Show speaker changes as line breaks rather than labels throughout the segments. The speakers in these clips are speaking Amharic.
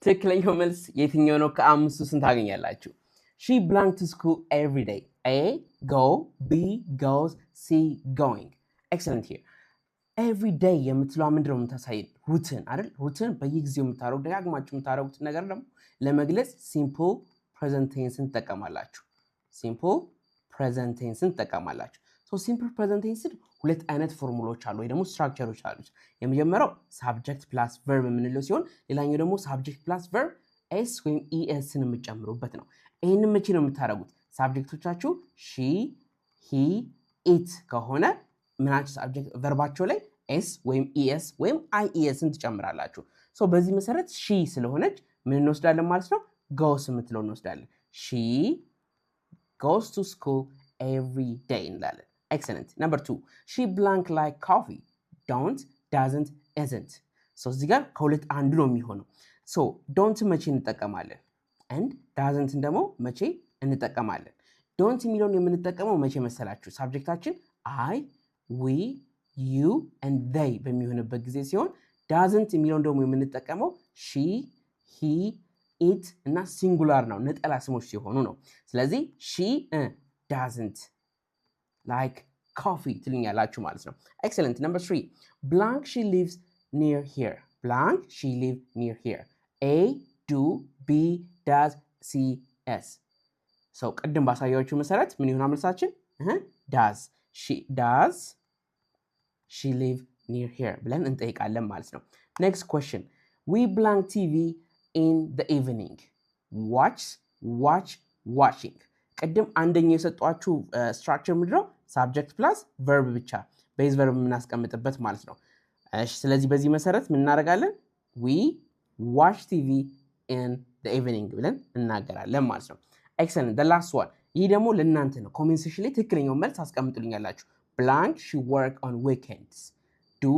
ትክክለኛው መልስ የትኛው ነው? ከአምስቱ ስንት ታገኛላችሁ? She belongs to school every day. A, go. B, goes. C, going. Excellent here. Every day የምትለዋ ምንድነው የምታሳየን? ሩትን አይደል? ሩትን በየጊዜው የምታረጉት ደጋግማችሁ የምታረጉት ነገር ደግሞ ለመግለጽ simple present tense ትጠቀማላችሁ። simple present tense ትጠቀማላችሁ። so simple present tense ሁለት አይነት ፎርሙላዎች አሉ ወይ ደግሞ ስትራክቸሮች አሉት። የመጀመሪያው subject plus verb የምንለው ሲሆን ሌላኛው ደግሞ subject plus verb s ወይም es ን የምትጨምሩበት ነው። ይሄንን መቼ ነው የምታረጉት? ሳብጀክቶቻችሁ she, he, it ከሆነ ምናችሁ ሳብጀክት ቨርባቸው ላይ s ወይም es ወይም ies ን ትጨምራላችሁ። so በዚህ መሰረት she ስለሆነች ምን እንወስዳለን ማለት ነው? goes የምትለው እንወስዳለን። she goes to school every day እንላለን። excellent. number 2 she blank like coffee. don't, doesn't, isn't. so እዚህ ጋር ከሁለት አንዱ ነው የሚሆነው። so don't መቼ እንጠቀማለን? and doesn't ደግሞ መቼ እንጠቀማለን? don't የሚለውን የምንጠቀመው መቼ መሰላችሁ? ሳብጀክታችን I, we, you and they በሚሆንበት ጊዜ ሲሆን doesn't የሚለውን ደግሞ የምንጠቀመው she, he, it እና ሲንጉላር ነው ነጠላ ስሞች ሲሆኑ ነው። ስለዚህ she doesn't like coffee ትልኛላችሁ ማለት ነው። excellent. number 3 blank she lives near here. blank she lives near here. A, do, B, does, C, S. so ቅድም ባሳያችሁ መሰረት ምን ይሆናል መልሳችን? does. she live near here ብለን እንጠይቃለን ማለት ነው። next question we blank TV in the evening. watch, watching. ቅድም አንደኛው የሰጧችሁ ስትራክቸር ምንድነው? subject plus verb ብቻ base verb የምናስቀምጥበት ማለት ነው። እሺ ስለዚህ በዚህ መሰረት ምን እናደርጋለን? we watch TV in the evening ብለን እናገራለን ማለት ነው። excellent. the last one ይህ ደግሞ ለእናንተ ነው። ኮሜንት ሴክሽን ላይ ትክክለኛው መልስ አስቀምጡልኛላችሁ። blank she work on weekends. do,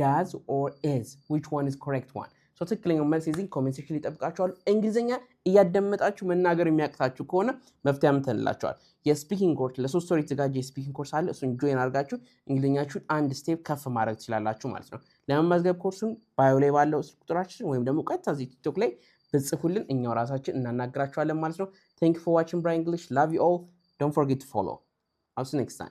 does or is. which one is correct one? so ትክክለኛው መልስ እዚህ ኮሜንት ሴክሽን ላይ ተጠብቃችኋል። እንግሊዘኛ እያደመጣችሁ መናገር የሚያቅታችሁ ከሆነ መፍትሄ አምተንላችኋል። የስፒኪንግ ኮርስ ለሶስት ወር የተዘጋጀ የስፒኪንግ ኮርስ አለ። እሱን ጆይን አድርጋችሁ እንግሊዘኛችሁን አንድ ስቴፕ ከፍ ማድረግ ትችላላችሁ ማለት ነው። ለመመዝገብ ኮርሱን ባዮ ላይ ባለው ስልክ ቁጥራችን ወይም ደግሞ ቀጥታ እዚህ ቲክቶክ ላይ ብጽፉልን እኛው ራሳችን እናናግራችኋለን ማለት ነው። thank you for watching Brian English. love you all. don't forget to follow. I'll see you next time.